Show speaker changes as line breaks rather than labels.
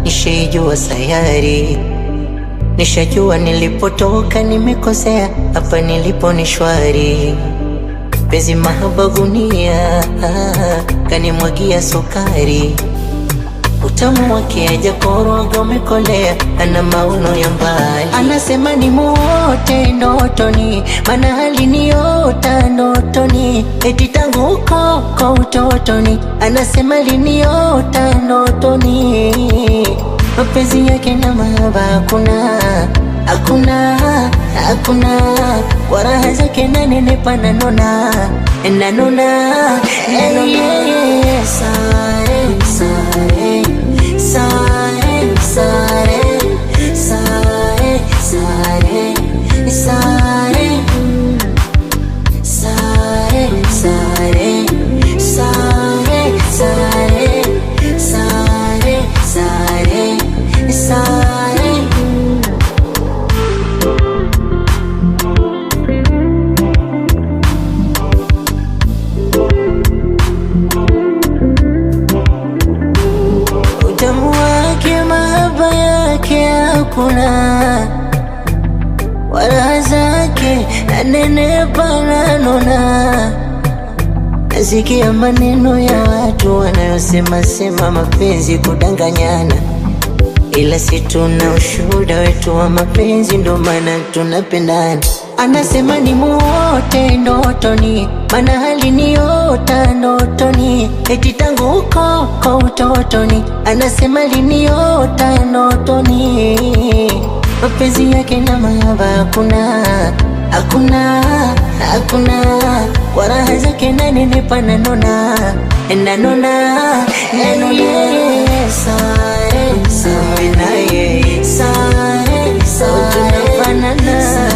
nishaijua sayari, nishajua nilipotoka nimekosea, hapa nilipo ni shwari. Penzi mahaba gunia, kanimwagia sukari, utamu wake hajakoroga umekolea, ana maono ya mbali. Anasema ni muote ndotoni, maana aliniota ndotoni, eti tangu huko kwa utotoni. Anasema aliniota ndotoni, mapenzi yake na mahaba hakuna, kwa raha zake nanenepa nanona. Utamu wake mahaba yake hakuna, wala zake nanenepa nanona. Nasikia maneno ya watu wanayosema sema mapenzi kudanganyana, ila si tuna ushuhuda wetu wa mapenzi, ndo maana tunapendana. Anasema ni muote ndotoni, maana aliniota ndotoni, eti tangu huko kwa utotoni. Anasema aliniota ndotoni, mapenzi yake na mahaba hakuna, kwa raha zake nanenepa nanona. Sare, tunafanana.